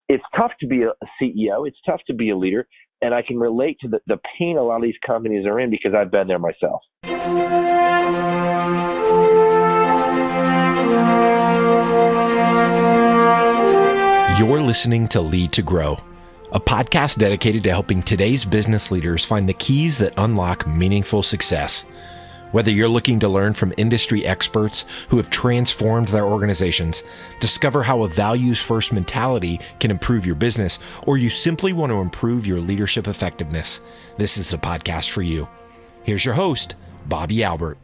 it's tough to be a CEO. It's tough to be a leader. And I can relate to the pain a lot of these companies are in because I've been there myself. You're listening to Lead to Grow, a podcast dedicated to helping today's business leaders find the keys that unlock meaningful success. Whether you're looking to learn from industry experts who have transformed their organizations, discover how a values-first mentality can improve your business, or you simply want to improve your leadership effectiveness, this is the podcast for you. Here's your host, Bobby Albert.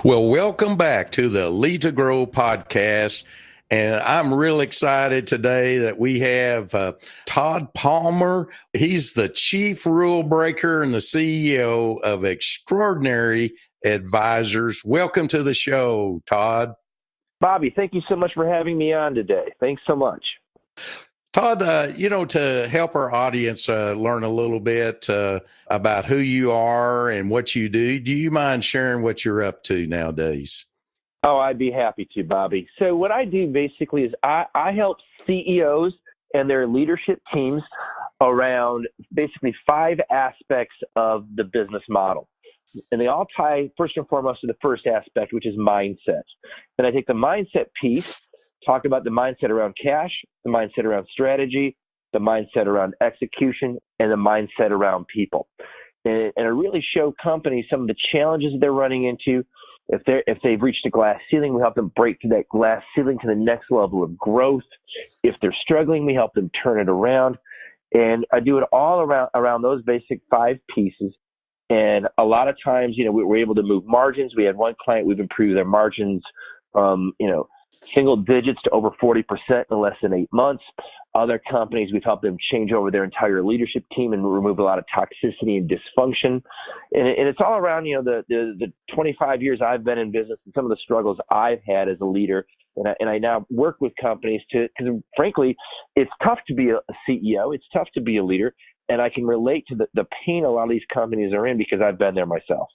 Well, welcome back to the Lead to Grow podcast. And I'm real excited today that we have Todd Palmer. He's the chief rule breaker and the CEO of Extraordinary Advisors. Welcome to the show, Todd. Bobby, thank you so much for having me on today. Thanks so much. Todd, to help our audience learn a little bit about who you are and what you do you mind sharing what you're up to nowadays? Oh, I'd be happy to, Bobby. So what I do basically is I help CEOs and their leadership teams around basically 5 aspects of the business model. And they all tie first and foremost to the first aspect, which is mindset. And I take the mindset piece, talk about the mindset around cash, the mindset around strategy, the mindset around execution, and the mindset around people. And I really show companies some of the challenges that they're running into. If they've reached a glass ceiling, we help them break through that glass ceiling to the next level of growth. If they're struggling, we help them turn it around. And I do it all around those basic 5 pieces. And a lot of times, we're able to move margins. We had one client, we've improved their margins from, single digits to over 40% in less than 8 months. Other companies, we've helped them change over their entire leadership team and remove a lot of toxicity and dysfunction. And it's all around, the 25 years I've been in business and some of the struggles I've had as a leader. And I now work with companies because frankly, it's tough to be a CEO. It's tough to be a leader. And I can relate to the pain a lot of these companies are in because I've been there myself.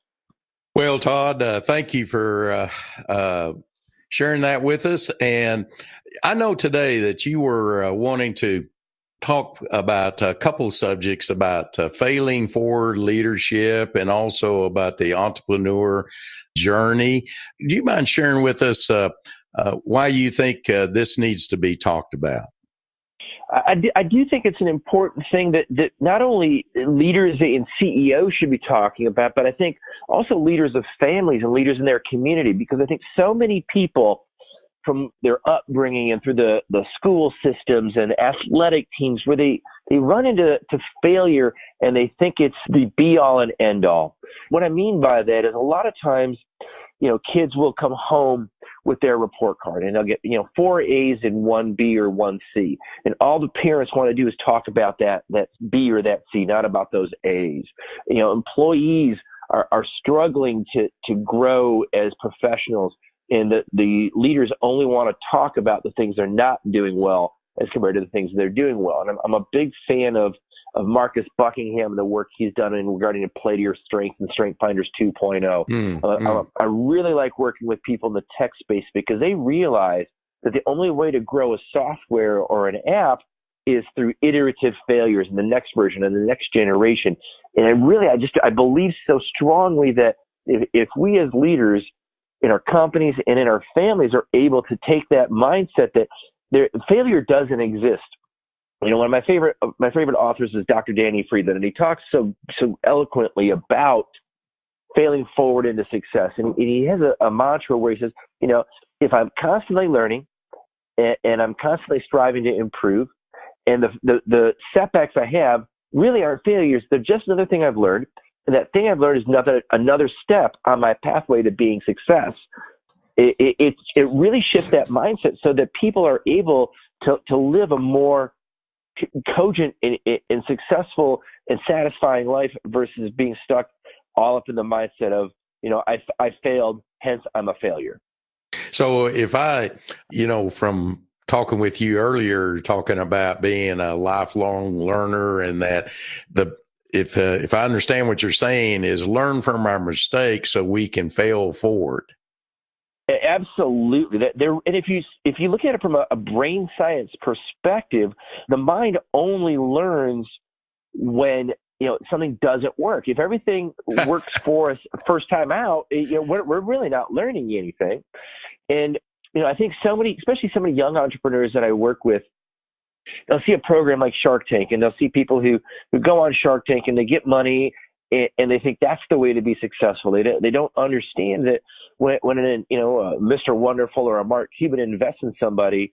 Well, Todd, thank you for sharing that with us. And I know today that you were wanting to talk about a couple of subjects about failing forward leadership and also about the entrepreneur journey. Do you mind sharing with us why you think this needs to be talked about? I do think it's an important thing that not only leaders and CEOs should be talking about, but I think also leaders of families and leaders in their community, because I think so many people from their upbringing and through the school systems and athletic teams where they run into failure and they think it's the be all and end all. What I mean by that is a lot of times, kids will come home with their report card and they'll get, 4 A's and 1 B or 1 C. And all the parents want to do is talk about that B or that C, not about those A's. Employees are struggling to grow as professionals, and the leaders only want to talk about the things they're not doing well as compared to the things they're doing well. And I'm a big fan of Marcus Buckingham and the work he's done regarding to play to your strengths and Strength Finders 2.0. I really like working with people in the tech space because they realize that the only way to grow a software or an app is through iterative failures in the next version and the next generation. And I believe so strongly that if we as leaders in our companies and in our families are able to take that mindset that failure doesn't exist. One of my favorite authors is Dr. Danny Friedman, and he talks so eloquently about failing forward into success. And he has a mantra where he says, if I'm constantly learning and I'm constantly striving to improve, and the setbacks I have really aren't failures, they're just another thing I've learned. And that thing I've learned is another step on my pathway to being success. It really shifts that mindset so that people are able to live a more cogent and successful and satisfying life versus being stuck all up in the mindset of, I failed, hence I'm a failure. So if I, from talking with you earlier, talking about being a lifelong learner and that if I understand what you're saying is learn from our mistakes so we can fail forward. Absolutely. And if you look at it from a brain science perspective, the mind only learns when something doesn't work. If everything works for us first time out, we're really not learning anything. And I think especially so many young entrepreneurs that I work with, they'll see a program like Shark Tank, and they'll see people who go on Shark Tank and they get money, and they think that's the way to be successful. They don't understand that when Mr. Wonderful or a Mark Cuban invests in somebody,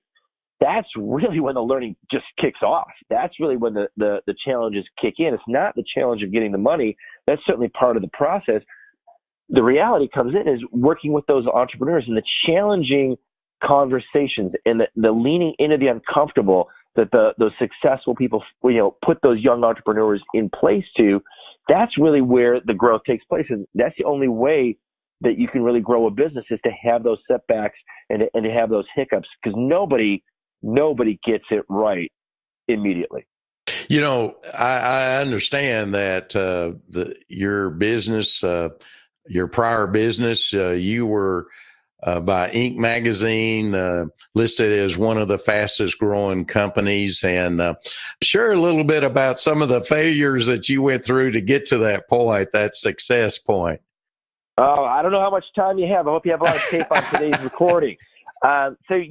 that's really when the learning just kicks off. That's really when the challenges kick in. It's not the challenge of getting the money. That's certainly part of the process. The reality comes in is working with those entrepreneurs and the challenging conversations and the leaning into the uncomfortable that those successful people, put those young entrepreneurs in place to. That's really where the growth takes place. And that's the only way that you can really grow a business, is to have those setbacks and to have those hiccups, because nobody gets it right immediately. I understand that your business, your prior business, you were by Inc. magazine listed as one of the fastest growing companies. And share a little bit about some of the failures that you went through to get to that point, that success point. Oh, I don't know how much time you have. I hope you have a lot of tape on today's recording. So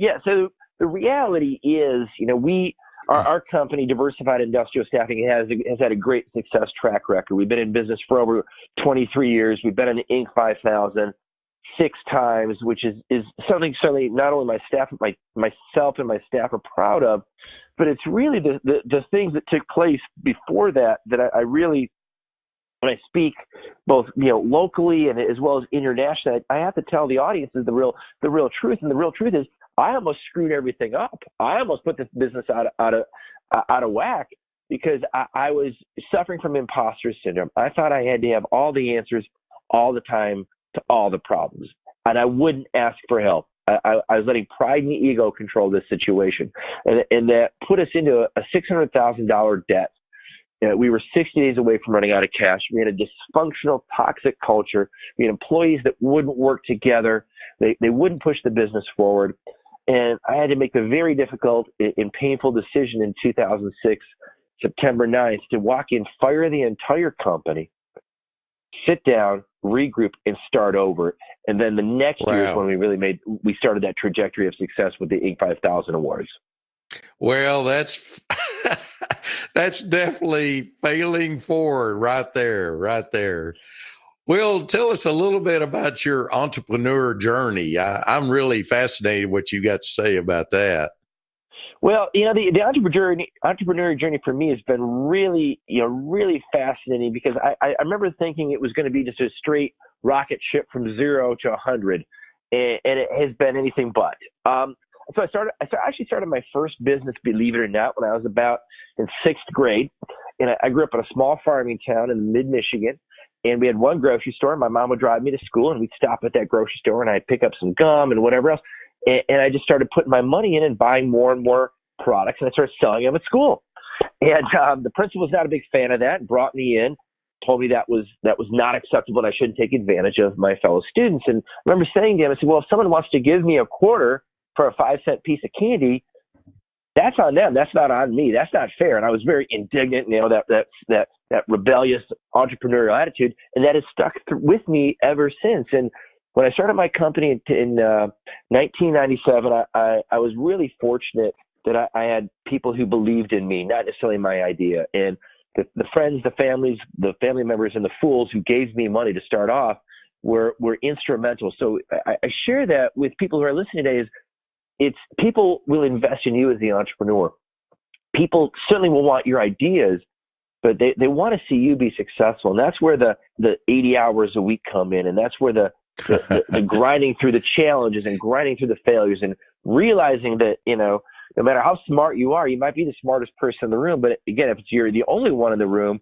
the reality is, our company, Diversified Industrial Staffing, has had a great success track record. We've been in business for over 23 years. We've been in the Inc. 5000 6 times, which is something certainly not only my staff, but myself and my staff are proud of, but it's really the things that took place before that I really, when I speak both locally and as well as internationally, I have to tell the audiences the real truth. And the real truth is, I almost screwed everything up. I almost put this business out of whack because I was suffering from imposter syndrome. I thought I had to have all the answers all the time to all the problems, and I wouldn't ask for help. I was letting pride and ego control this situation, and that put us into a $600,000 debt. We were 60 days away from running out of cash. We had a dysfunctional, toxic culture. We had employees that wouldn't work together. They wouldn't push the business forward. And I had to make the very difficult and painful decision in 2006, September 9th, to walk in, fire the entire company, sit down, regroup, and start over. And then the next year is when we started that trajectory of success with the Inc. 5000 awards. Well, that's definitely failing forward right there. Well, tell us a little bit about your entrepreneur journey. I'm really fascinated what you got to say about that. Well, the entrepreneur journey for me has been really, really fascinating, because I remember thinking it was going to be just a straight rocket ship from 0 to 100, and it has been anything but. So I actually started my first business, believe it or not, when I was about in 6th grade, and I grew up in a small farming town in mid-Michigan. And we had one grocery store. My mom would drive me to school, and we'd stop at that grocery store, and I'd pick up some gum and whatever else. And I just started putting my money in and buying more and more products, and I started selling them at school. And the principal was not a big fan of that, and brought me in, told me that was not acceptable and I shouldn't take advantage of my fellow students. And I remember saying to him, I said, well, if someone wants to give me a quarter for a 5-cent piece of candy, that's on them. That's not on me. That's not fair. And I was very indignant, that rebellious entrepreneurial attitude, and that has stuck with me ever since. And when I started my company in 1997, I was really fortunate that I had people who believed in me, not necessarily my idea. And the friends, the family members, and the fools who gave me money to start off were instrumental. So I share that with people who are listening today. It's people will invest in you as the entrepreneur. People certainly will want your ideas, but they want to see you be successful. And that's where the 80 hours a week come in. And that's where the grinding through the challenges and grinding through the failures and realizing that, no matter how smart you are, you might be the smartest person in the room. But again, if you're the only one in the room,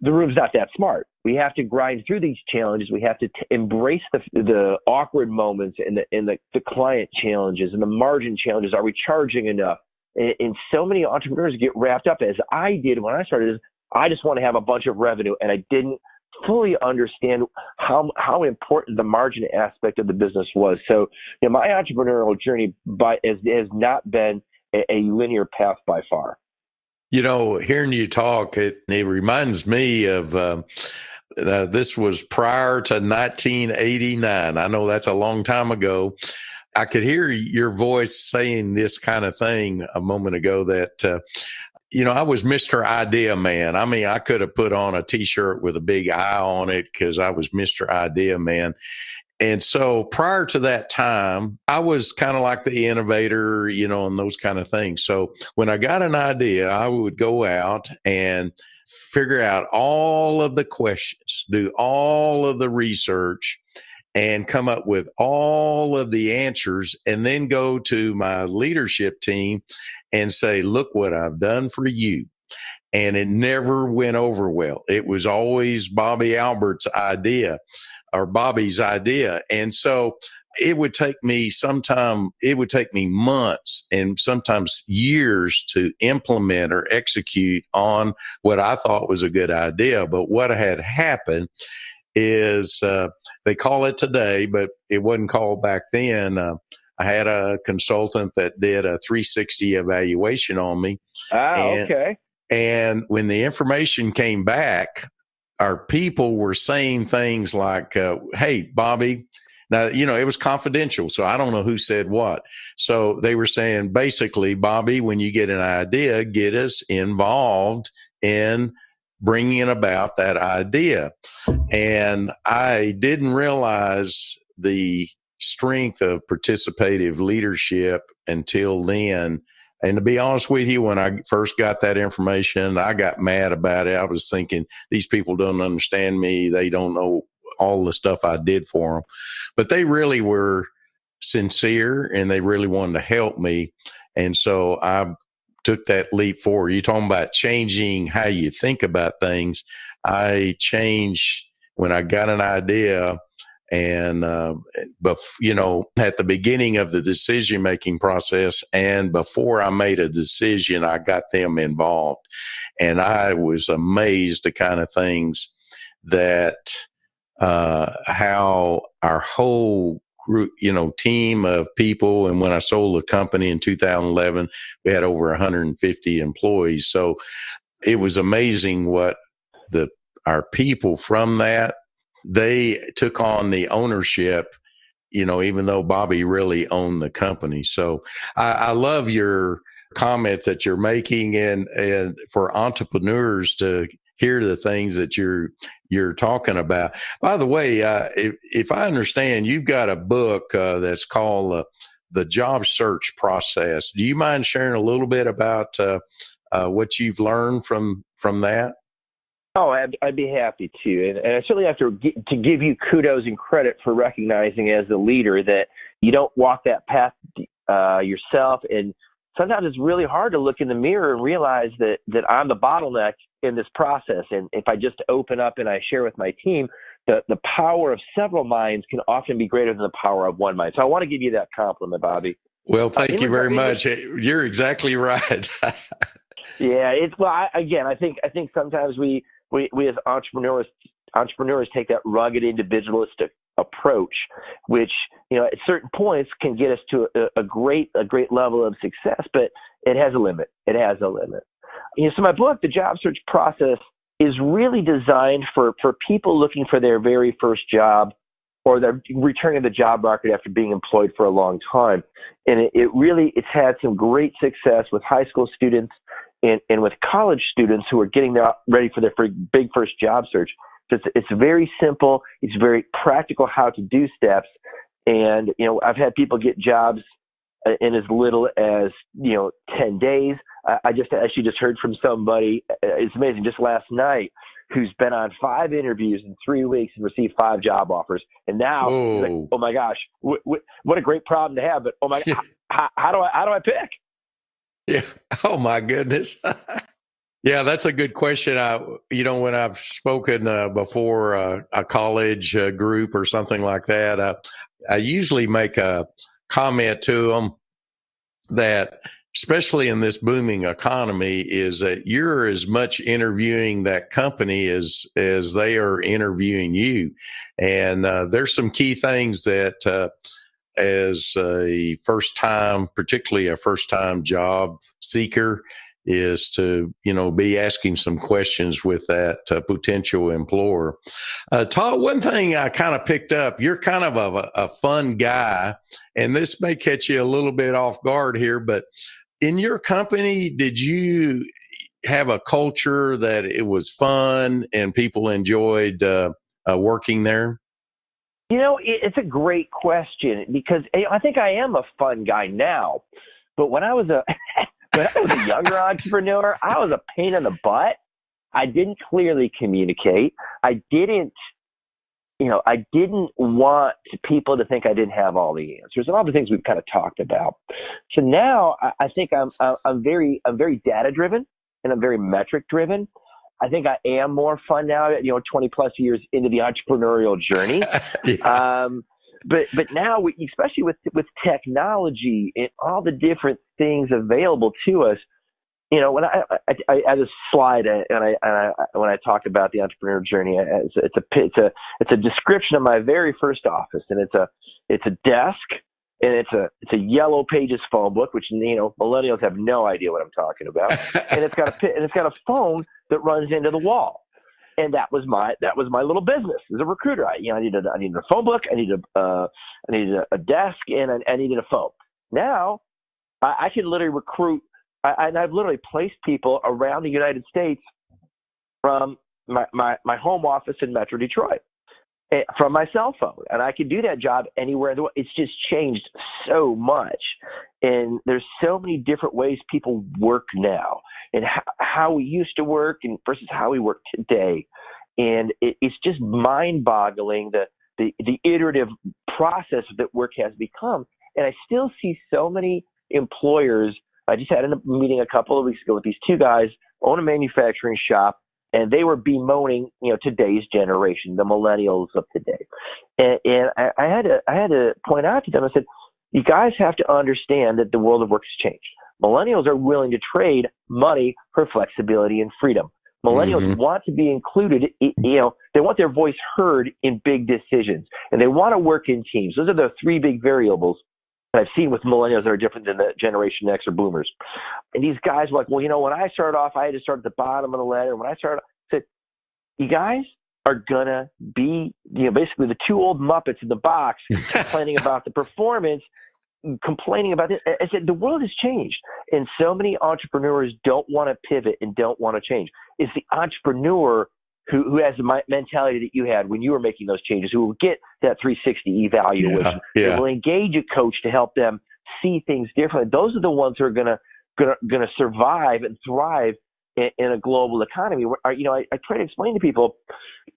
the room's not that smart. We have to grind through these challenges. We have to embrace the awkward moments and the client challenges and the margin challenges. Are we charging enough? And so many entrepreneurs get wrapped up, as I did when I started, is I just want to have a bunch of revenue, and I didn't fully understand how important the margin aspect of the business was. So, my entrepreneurial journey has not been a linear path by far. Hearing you talk, it reminds me of this was prior to 1989. I know that's a long time ago. I could hear your voice saying this kind of thing a moment ago that, I was Mr. Idea Man. I mean, I could have put on a T-shirt with a big I on it because I was Mr. Idea Man. And so prior to that time, I was kind of like the innovator, and those kind of things. So when I got an idea, I would go out and figure out all of the questions, do all of the research, and come up with all of the answers, and then go to my leadership team and say, look what I've done for you. And it never went over well. It was always Bobby's idea. And so it would take me months and sometimes years to implement or execute on what I thought was a good idea. But what had happened is they call it today, but it wasn't called back then. I had a consultant that did a 360 evaluation on me. Okay. And when the information came back, our people were saying things like, hey, Bobby, now, it was confidential, so I don't know who said what. So they were saying, basically, Bobby, when you get an idea, get us involved in bringing about that idea. And I didn't realize the strength of participative leadership until then. And to be honest with you, when I first got that information, I got mad about it. I was thinking, these people don't understand me. They don't know all the stuff I did for them. But they really were sincere and they really wanted to help me. And so I took that leap forward. You're talking about changing how you think about things. I changed when I got an idea. And, but, at the beginning of the decision-making process and before I made a decision, I got them involved. And I was amazed the kind of things that, how our whole group, team of people. And when I sold the company in 2011, we had over 150 employees. So it was amazing what our people from that, they took on the ownership, even though Bobby really owned the company. So I love your comments that you're making and for entrepreneurs to hear the things that you're talking about. By the way, if I understand, you've got a book that's called The Job Search Process. Do you mind sharing a little bit about what you've learned from that? Oh, I'd be happy to. And I certainly have to give you kudos and credit for recognizing as a leader that you don't walk that path yourself. And sometimes it's really hard to look in the mirror and realize that I'm the bottleneck in this process. And if I just open up and I share with my team, the power of several minds can often be greater than the power of one mind. So I want to give you that compliment, Bobby. Well, thank you very much. You're exactly right. Yeah, I think sometimes we as entrepreneurs take that rugged individualistic approach, which at certain points can get us to a great level of success, but it has a limit. So my book, The Job Search Process, is really designed for people looking for their very first job or they're returning to the job market after being employed for a long time. And it's had some great success with high school students and with college students who are getting ready for their big first job search. It's very simple. It's very practical how to do steps. And, I've had people get jobs in as little as, 10 days. I actually just heard from somebody, it's amazing, just last night, who's been on 5 interviews in 3 weeks and received 5 job offers. And now, he's like, oh my gosh, what a great problem to have. But, oh my God, how do I pick? Yeah. Oh my goodness. Yeah, that's a good question. When I've spoken before a college group or something like that, I usually make a comment to them that especially in this booming economy, is that you're as much interviewing that company as they are interviewing you. And there's some key things that as a particularly a first time job seeker, is to, be asking some questions with that potential employer. Todd, one thing I kind of picked up, you're kind of a fun guy, and this may catch you a little bit off guard here, but in your company, did you have a culture that it was fun and people enjoyed working there? It's a great question, because I think I am a fun guy now, but when I was a younger entrepreneur, I was a pain in the butt. I didn't clearly communicate. I didn't want people to think I didn't have all the answers, and all the things we've kind of talked about. So now I think I'm very data driven, and I'm very metric driven. I think I am more fun now, 20 plus years into the entrepreneurial journey. Yeah. But now, especially with technology and all the different things available to us, when I had a slide, and when I talk about the entrepreneurial journey, it's a description of my very first office, and it's a desk, and it's a yellow pages phone book, which millennials have no idea what I'm talking about, and it's got a phone that runs into the wall. And that was my little business as a recruiter. I needed a phone book, I needed a desk, and I needed a phone. Now I can literally recruit, and I've literally placed people around the United States from my home office in Metro Detroit, from my cell phone, and I can do that job anywhere in the world. It's just changed so much, and there's so many different ways people work now, and how we used to work and versus how we work today. And it's just mind-boggling the iterative process that work has become. And I still see so many employers. I just had a meeting a couple of weeks ago with these two guys, own a manufacturing shop, and they were bemoaning, today's generation, the millennials of today. And I had to point out to them, I said, you guys have to understand that the world of work has changed. Millennials are willing to trade money for flexibility and freedom. Millennials want to be included, they want their voice heard in big decisions, and they want to work in teams. Those are the three big variables that I've seen with millennials that are different than the Generation X or boomers. And these guys were like, well, when I started off, I had to start at the bottom of the ladder. When I started, I said, you guys are going to be, basically the two old Muppets in the box complaining about the performance, complaining about it. I said, the world has changed, and so many entrepreneurs don't want to pivot and don't want to change. It's the entrepreneur who has the mentality that you had when you were making those changes, who will get that 360 evaluation, who will engage a coach to help them see things differently. Those are the ones who are going to survive and thrive in a global economy. I try to explain to people,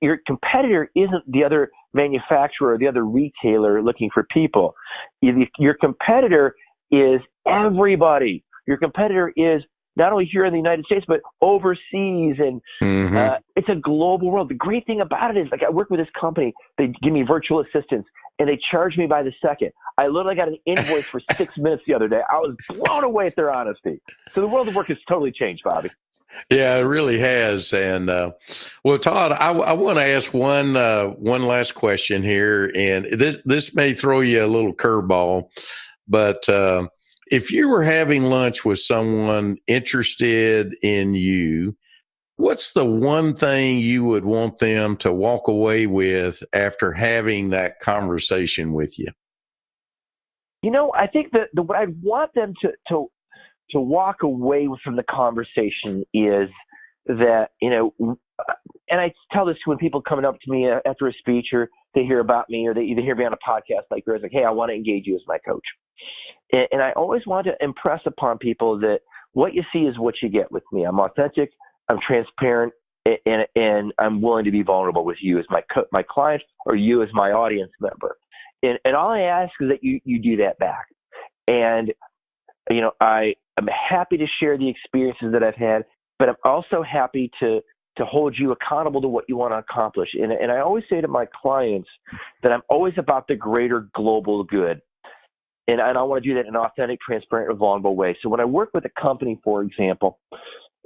your competitor isn't the other manufacturer or the other retailer looking for people. Your competitor is everybody. Your competitor is not only here in the United States, but overseas. And it's a global world. The great thing about it is, I work with this company. They give me virtual assistants, and they charge me by the second. I literally got an invoice for 6 minutes the other day. I was blown away at their honesty. So the world of work has totally changed, Bobby. Yeah, it really has. And well, Todd, I want to ask one last question here, and this may throw you a little curveball, but if you were having lunch with someone interested in you, what's the one thing you would want them to walk away with after having that conversation with you? I think that what I'd want them to walk away from the conversation is that, and I tell this when people coming up to me after a speech, or they hear about me, or they either hear me on a podcast like yours, like, hey, I want to engage you as my coach. And I always want to impress upon people that what you see is what you get with me. I'm authentic, I'm transparent, and I'm willing to be vulnerable with you as my client, or you as my audience member. And all I ask is that you do that back. And, I'm happy to share the experiences that I've had, but I'm also happy to hold you accountable to what you want to accomplish. And I always say to my clients that I'm always about the greater global good. And I want to do that in an authentic, transparent, and vulnerable way. So when I work with a company, for example,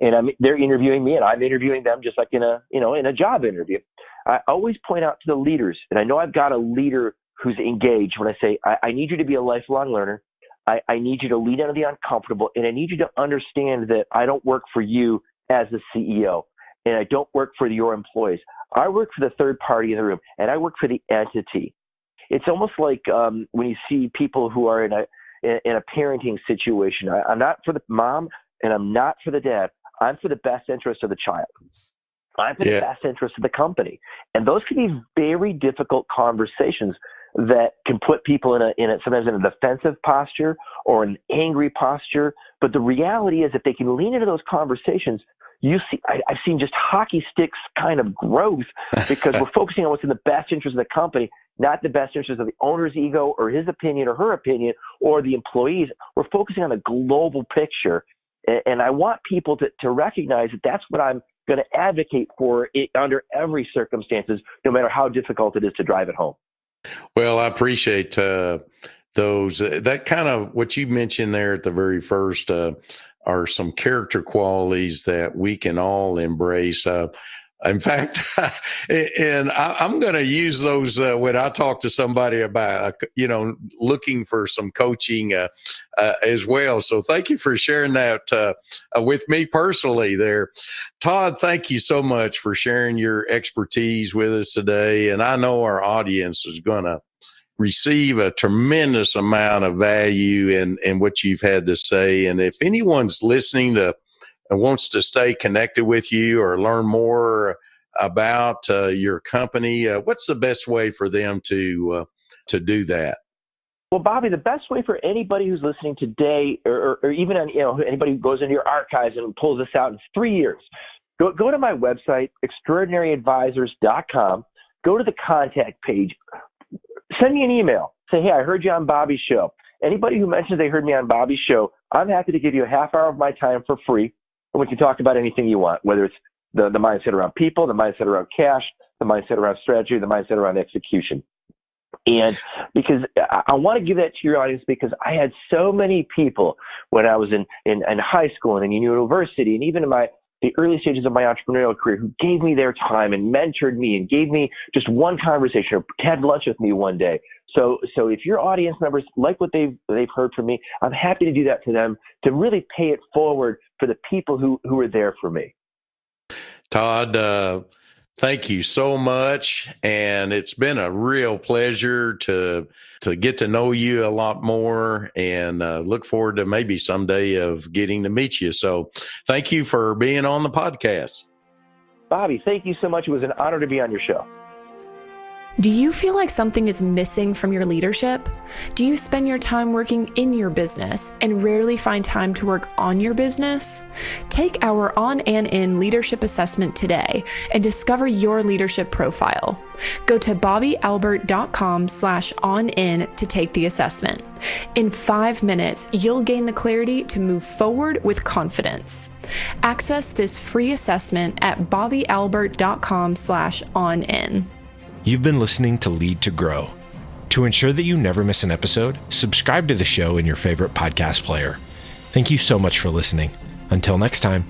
and they're interviewing me and I'm interviewing them just like in a job interview, I always point out to the leaders, and I know I've got a leader who's engaged when I say, I need you to be a lifelong learner. I need you to lead into the uncomfortable, and I need you to understand that I don't work for you as the CEO, and I don't work for your employees. I work for the third party in the room, and I work for the entity. It's almost like when you see people who are in a parenting situation. I'm not for the mom, and I'm not for the dad. I'm for the best interest of the child. I'm for the best interest of the company. And those can be very difficult conversations that can put people sometimes in a defensive posture or an angry posture. But the reality is, if they can lean into those conversations, I've seen just hockey sticks kind of growth, because we're focusing on what's in the best interest of the company, not the best interest of the owner's ego or his opinion or her opinion or the employees. We're focusing on the global picture. And I want people to recognize that that's what I'm going to advocate for under every circumstances, no matter how difficult it is to drive it home. Well, I appreciate those. That kind of what you mentioned there at the very first are some character qualities that we can all embrace. In fact, and I'm going to use those when I talk to somebody about, looking for some coaching as well. So thank you for sharing that with me personally there. Todd, thank you so much for sharing your expertise with us today. And I know our audience is going to receive a tremendous amount of value in what you've had to say. And if anyone's listening to and wants to stay connected with you or learn more about your company, what's the best way for them to do that? Well, Bobby, the best way for anybody who's listening today, or even anybody who goes into your archives and pulls this out in 3 years, go to my website, extraordinaryadvisors.com. Go to the contact page. Send me an email. Say, hey, I heard you on Bobby's show. Anybody who mentions they heard me on Bobby's show, I'm happy to give you a half hour of my time for free. And we can talk about anything you want, whether it's the mindset around people, the mindset around cash, the mindset around strategy, the mindset around execution. And because I want to give that to your audience, because I had so many people when I was in high school and in university and even in the early stages of my entrepreneurial career who gave me their time and mentored me and gave me just one conversation or had lunch with me one day. So if your audience members like what they've heard from me, I'm happy to do that to them, to really pay it forward for the people who are there for me. Todd, thank you so much. And it's been a real pleasure to get to know you a lot more, and look forward to maybe someday of getting to meet you. So thank you for being on the podcast. Bobby, thank you so much. It was an honor to be on your show. Do you feel like something is missing from your leadership? Do you spend your time working in your business and rarely find time to work on your business? Take our On and In leadership assessment today and discover your leadership profile. Go to bobbyalbert.com/onin to take the assessment. In 5 minutes, you'll gain the clarity to move forward with confidence. Access this free assessment at bobbyalbert.com/onin. You've been listening to Lead to Grow. To ensure that you never miss an episode, subscribe to the show in your favorite podcast player. Thank you so much for listening. Until next time.